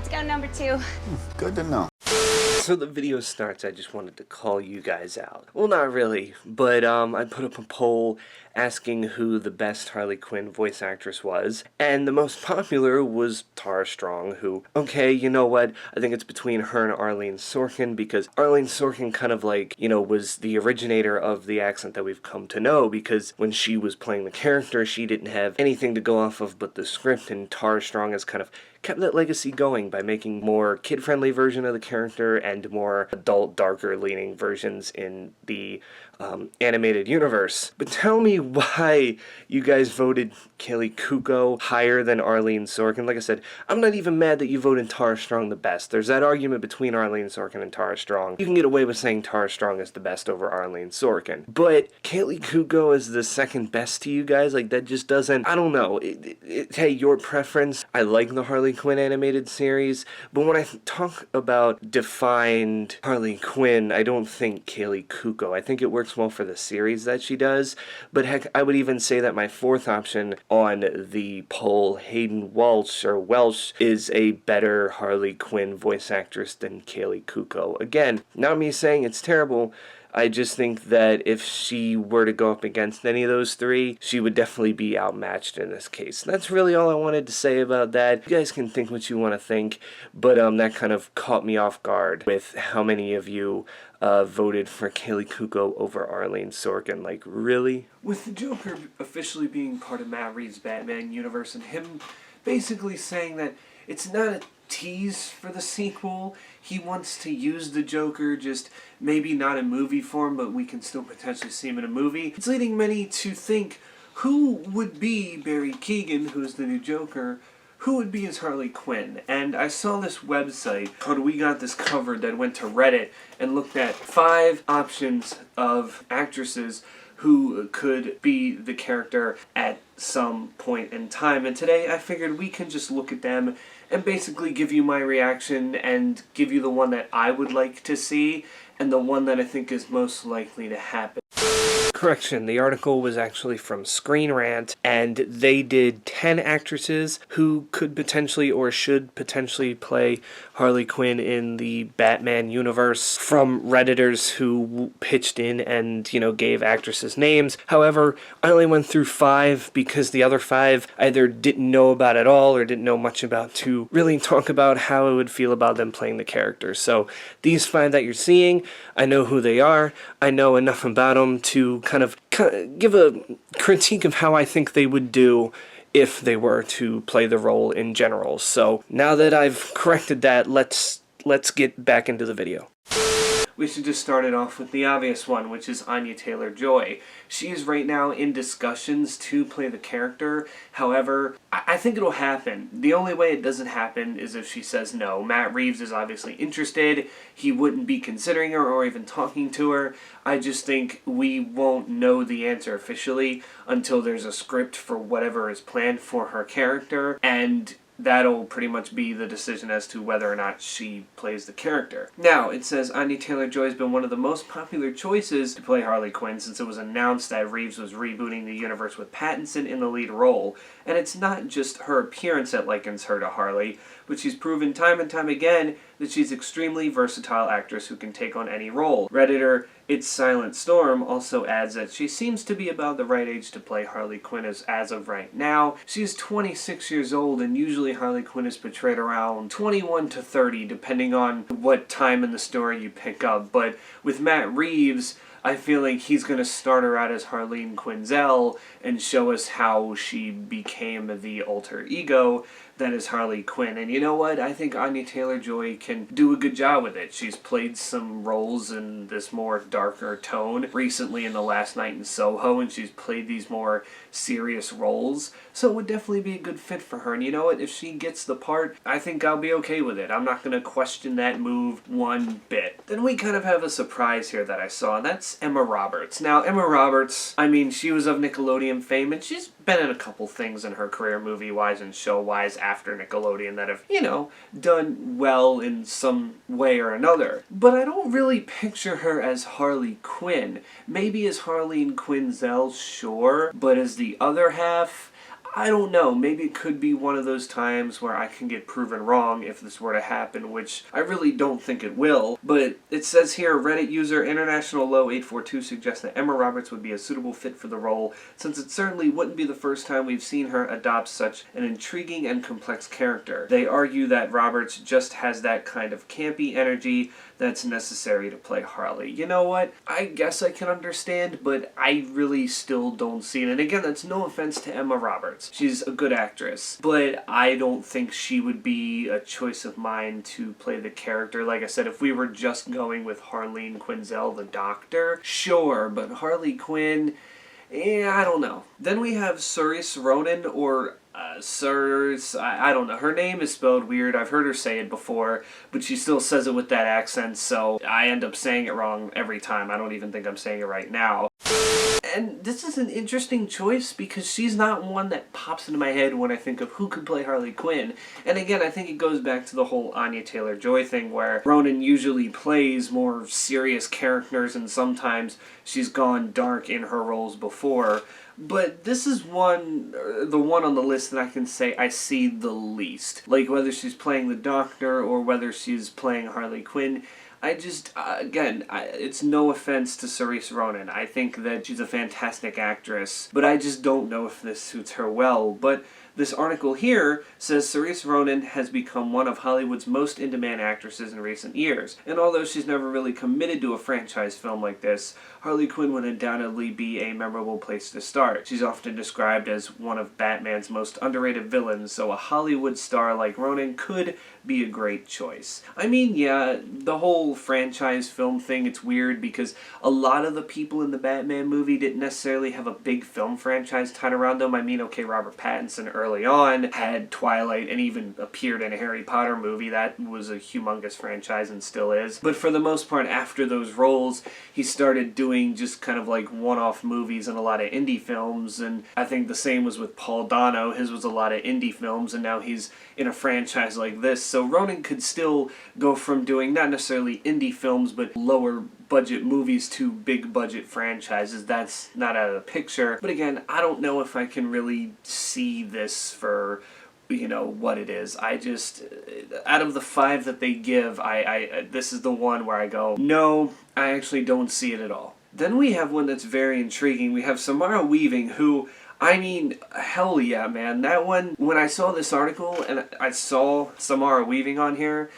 Let's go number 2. Good to know. So the video starts, I just wanted to call you guys out. Well, not really, but I put up a poll asking who the best Harley Quinn voice actress was, and the most popular was Tara Strong, who, okay, you know what, I think it's between her and Arlene Sorkin, because Arlene Sorkin kind of like, you know, was the originator of the accent that we've come to know, because when she was playing the character, she didn't have anything to go off of but the script, and Tara Strong has kind of kept that legacy going by making more kid-friendly version of the character and more adult, darker-leaning versions in the animated universe. But tell me why you guys voted Kaylee Kuko higher than Arlene Sorkin. Like I said, I'm not even mad that you voted Tara Strong the best. There's that argument between Arlene Sorkin and Tara Strong. You can get away with saying Tara Strong is the best over Arlene Sorkin. But Kaylee Kuko is the second best to you guys? Like, that just doesn't... I don't know. Hey, your preference. I like the Harley Quinn animated series, but when I talk about defined Harley Quinn, I don't think Kaylee Kuko. I think it works well for the series that she does, but heck, I would even say that my fourth option on the poll, Hayden Welsh, is a better Harley Quinn voice actress than Kaylee Kuko. Again, not me saying it's terrible, I just think that if she were to go up against any of those three, she would definitely be outmatched in this case. That's really all I wanted to say about that. You guys can think what you want to think, but that kind of caught me off guard with how many of you voted for Kaylee Kuko over Arlene Sorkin. Like, really? With the Joker officially being part of Matt Reeves' Batman universe and him basically saying that it's not a tease for the sequel, he wants to use the Joker, just maybe not in movie form, but we can still potentially see him in a movie. It's leading many to think, who would be Barry Keoghan, who's the new Joker, who would be his Harley Quinn? And I saw this website called We Got This Covered that went to Reddit and looked at 5 options of actresses who could be the character at some point in time. And today I figured we can just look at them and basically give you my reaction and give you the one that I would like to see and the one that I think is most likely to happen. Correction, the article was actually from Screen Rant, and they did 10 actresses who could potentially or should potentially play Harley Quinn in the Batman universe from Redditors who pitched in and, you know, gave actresses names. However, I only went through 5 because the other 5 either didn't know about at all or didn't know much about to really talk about how I would feel about them playing the character. So these 5 that you're seeing, I know who they are. I know enough about them to kind of give a critique of how I think they would do if they were to play the role in general. So now that I've corrected that, let's get back into the video. We should just start it off with the obvious one, which is Anya Taylor Joy. She is right now in discussions to play the character. However, I think it'll happen. The only way it doesn't happen is if she says no. Matt Reeves is obviously interested. He wouldn't be considering her or even talking to her. I just think we won't know the answer officially until there's a script for whatever is planned for her character, and that'll pretty much be the decision as to whether or not she plays the character. Now, it says Anya Taylor Joy has been one of the most popular choices to play Harley Quinn since it was announced that Reeves was rebooting the universe with Pattinson in the lead role. And it's not just her appearance that likens her to Harley, but she's proven time and time again that she's an extremely versatile actress who can take on any role. Redditor It's Silent Storm also adds that she seems to be about the right age to play Harley Quinn as of right now. She is 26 years old, and usually Harley Quinn is portrayed around 21 to 30, depending on what time in the story you pick up. But with Matt Reeves, I feel like he's going to start her out as Harleen Quinzel and show us how she became the alter ego that is Harley Quinn. And you know what? I think Anya Taylor Joy can do a good job with it. She's played some roles in this more darker tone recently in The Last Night in Soho, and she's played these more serious roles. So it would definitely be a good fit for her. And you know what? If she gets the part, I think I'll be okay with it. I'm not going to question that move one bit. Then we kind of have a surprise here that I saw, and that's Emma Roberts. Now, Emma Roberts, I mean, she was of Nickelodeon fame, and she's been in a couple things in her career, movie-wise and show-wise, after Nickelodeon that have, you know, done well in some way or another. But I don't really picture her as Harley Quinn. Maybe as Harleen Quinzel, sure, but as the other half, I don't know, maybe it could be one of those times where I can get proven wrong if this were to happen, which I really don't think it will. But it says here, Reddit user International Low 842 suggests that Emma Roberts would be a suitable fit for the role, since it certainly wouldn't be the first time we've seen her adopt such an intriguing and complex character. They argue that Roberts just has that kind of campy energy that's necessary to play Harley. You know what? I guess I can understand, but I really still don't see it. And again, that's no offense to Emma Roberts. She's a good actress, but I don't think she would be a choice of mine to play the character. Like I said, if we were just going with Harleen Quinzel, the Doctor, sure, but Harley Quinn, I don't know. Then we have Saoirse Ronan, or I don't know. Her name is spelled weird. I've heard her say it before, but she still says it with that accent, so I end up saying it wrong every time. I don't even think I'm saying it right now. And this is an interesting choice because she's not one that pops into my head when I think of who could play Harley Quinn. And again, I think it goes back to the whole Anya Taylor Joy thing, where Ronan usually plays more serious characters and sometimes she's gone dark in her roles before. But this is the one on the list that I can say I see the least. Like, whether she's playing the Doctor or whether she's playing Harley Quinn, I just, it's no offense to Saoirse Ronan. I think that she's a fantastic actress, but I just don't know if this suits her well. But this article here says Saoirse Ronan has become one of Hollywood's most in-demand actresses in recent years, and although she's never really committed to a franchise film like this, Harley Quinn would undoubtedly be a memorable place to start. She's often described as one of Batman's most underrated villains, so a Hollywood star like Ronan could be a great choice. I mean, yeah, the whole franchise film thing, it's weird because a lot of the people in the Batman movie didn't necessarily have a big film franchise tied around them. I mean, okay, Robert Pattinson early on had Twilight and even appeared in a Harry Potter movie. That was a humongous franchise and still is. But for the most part, after those roles, he started doing just kind of like one-off movies and a lot of indie films, and I think the same was with Paul Dano. His was a lot of indie films, and now he's in a franchise like this. So Ronan could still go from doing not necessarily indie films, but lower budget movies to big budget franchises. That's not out of the picture. But again, I don't know if I can really see this for, you know, what it is. I just, out of the 5 that they give, this is the one where I go, no, I actually don't see it at all. Then we have one that's very intriguing. We have Samara Weaving, who, I mean, hell yeah, man. That one, when I saw this article and I saw Samara Weaving on here,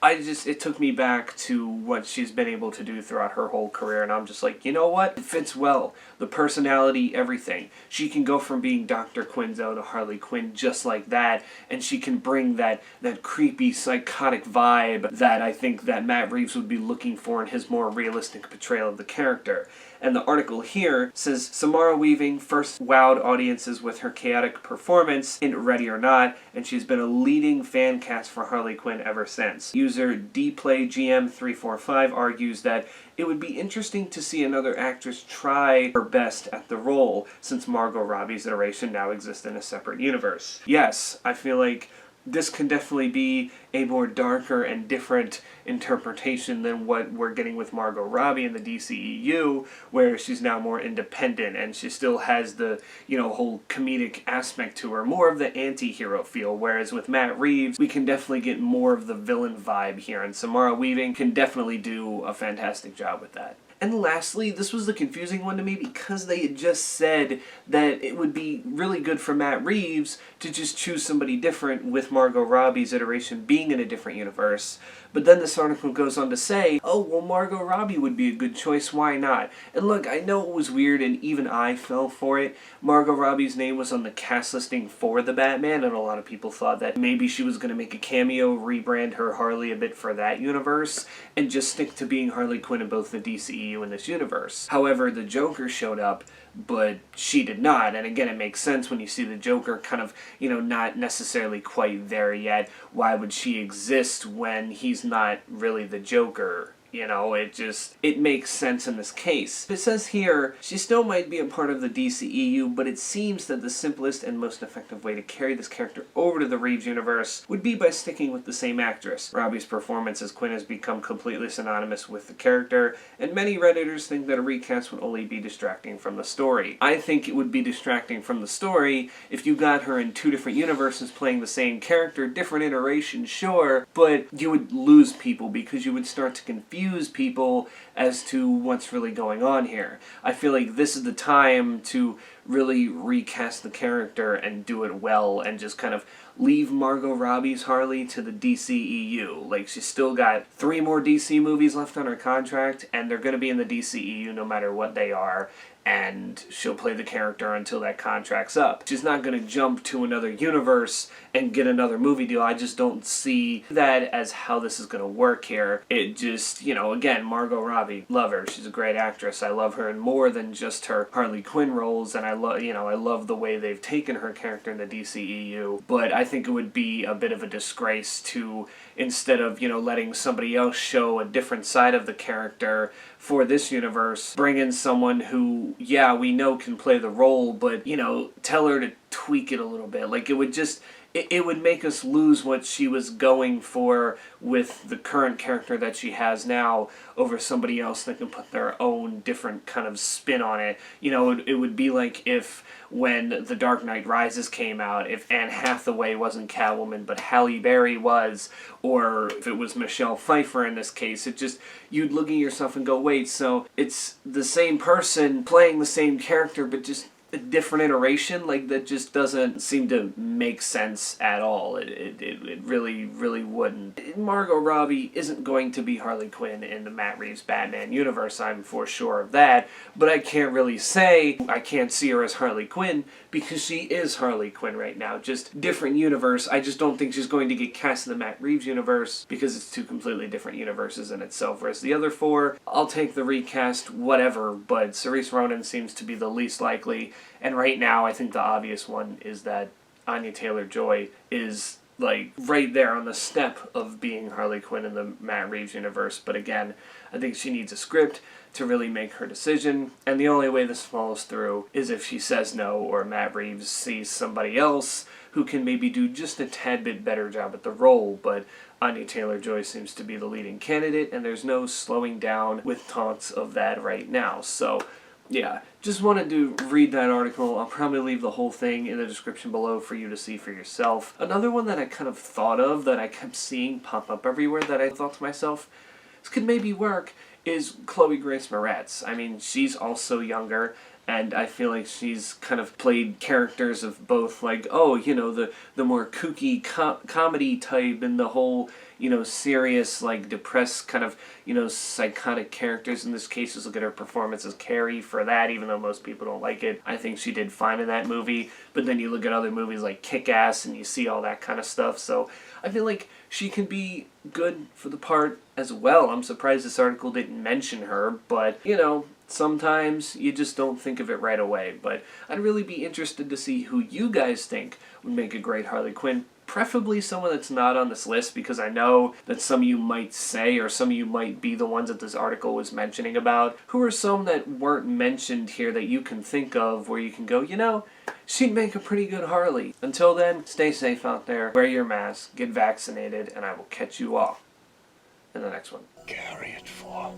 it took me back to what she's been able to do throughout her whole career, and I'm just like, you know what? It fits well. The personality, everything. She can go from being Dr. Quinzel to Harley Quinn just like that, and she can bring that creepy, psychotic vibe that I think that Matt Reeves would be looking for in his more realistic portrayal of the character. And the article here says, Samara Weaving first wowed audiences with her chaotic performance in Ready or Not, and she's been a leading fan cast for Harley Quinn ever since. User DPlayGM345 argues that it would be interesting to see another actress try her best at the role, since Margot Robbie's iteration now exists in a separate universe. Yes, I feel like this can definitely be a more darker and different interpretation than what we're getting with Margot Robbie in the DCEU, where she's now more independent and she still has the, you know, whole comedic aspect to her, more of the anti-hero feel, whereas with Matt Reeves, we can definitely get more of the villain vibe here, and Samara Weaving can definitely do a fantastic job with that. And lastly, this was the confusing one to me because they had just said that it would be really good for Matt Reeves to just choose somebody different with Margot Robbie's iteration being in a different universe. But then this article goes on to say, oh, well, Margot Robbie would be a good choice, why not? And look, I know it was weird and even I fell for it. Margot Robbie's name was on the cast listing for the Batman, and a lot of people thought that maybe she was going to make a cameo, rebrand her Harley a bit for that universe, and just stick to being Harley Quinn in both the DCEU and this universe. However, the Joker showed up, but she did not, and again, it makes sense when you see the Joker kind of, you know, not necessarily quite there yet. Why would she exist when he's not really the Joker? You know, it makes sense in this case. It says here, she still might be a part of the DCEU, but it seems that the simplest and most effective way to carry this character over to the Reeves universe would be by sticking with the same actress. Robbie's performance as Quinn has become completely synonymous with the character, and many Redditors think that a recast would only be distracting from the story. I think it would be distracting from the story if you got her in two different universes playing the same character, different iterations, sure, but you would lose people because you would start to confuse people as to what's really going on here. I feel like this is the time to really recast the character and do it well and just kind of leave Margot Robbie's Harley to the DCEU. Like, she's still got 3 more DC movies left on her contract, and they're going to be in the DCEU no matter what they are, and she'll play the character until that contract's up. She's not going to jump to another universe and get another movie deal. I just don't see that as how this is going to work here. It just, you know, again, Margot Robbie, love her. She's a great actress. I love her in more than just her Harley Quinn roles, and I love the way they've taken her character in the DCEU, but I think it would be a bit of a disgrace to, instead of, you know, letting somebody else show a different side of the character for this universe, bring in someone who, yeah, we know can play the role, but, you know, tell her to tweak it a little bit. Like, it would just, it would make us lose what she was going for with the current character that she has now over somebody else that can put their own different kind of spin on it. You know, it would be like if when The Dark Knight Rises came out, if Anne Hathaway wasn't Catwoman but Halle Berry was, or if it was Michelle Pfeiffer in this case, it just, you'd look at yourself and go, wait, so it's the same person playing the same character but just a different iteration? Like, that just doesn't seem to make sense at all. It really, really wouldn't. Margot Robbie isn't going to be Harley Quinn in the Matt Reeves Batman universe, I'm for sure of that, but I can't really say I can't see her as Harley Quinn because she is Harley Quinn right now. Just different universe. I just don't think she's going to get cast in the Matt Reeves universe because it's two completely different universes in itself, whereas the other 4, I'll take the recast, whatever, but Cerise Ronan seems to be the least likely. And right now, I think the obvious one is that Anya Taylor Joy is, like, right there on the step of being Harley Quinn in the Matt Reeves universe. But again, I think she needs a script to really make her decision. And the only way this follows through is if she says no, or Matt Reeves sees somebody else who can maybe do just a tad bit better job at the role. But Anya Taylor Joy seems to be the leading candidate, and there's no slowing down with taunts of that right now. So, yeah, just wanted to read that article. I'll probably leave the whole thing in the description below for you to see for yourself. Another one that I kind of thought of, that I kept seeing pop up everywhere, that I thought to myself, this could maybe work, is Chloe Grace Moretz. I mean, she's also younger, and I feel like she's kind of played characters of both, like, oh, you know, the more kooky comedy type, and the whole, you know, serious, like, depressed kind of, you know, psychotic characters. In this case, just look at her performance as Carrie for that, even though most people don't like it. I think she did fine in that movie, but then you look at other movies like Kick-Ass, and you see all that kind of stuff, so I feel like she can be good for the part as well. I'm surprised this article didn't mention her, but, you know, sometimes you just don't think of it right away. But I'd really be interested to see who you guys think would make a great Harley Quinn. Preferably someone that's not on this list, because I know that some of you might say, or some of you might be the ones that this article was mentioning about. Who are some that weren't mentioned here that you can think of where you can go, you know, she'd make a pretty good Harley. Until then, stay safe out there, wear your mask, get vaccinated, and I will catch you all in the next one. Carry it forth.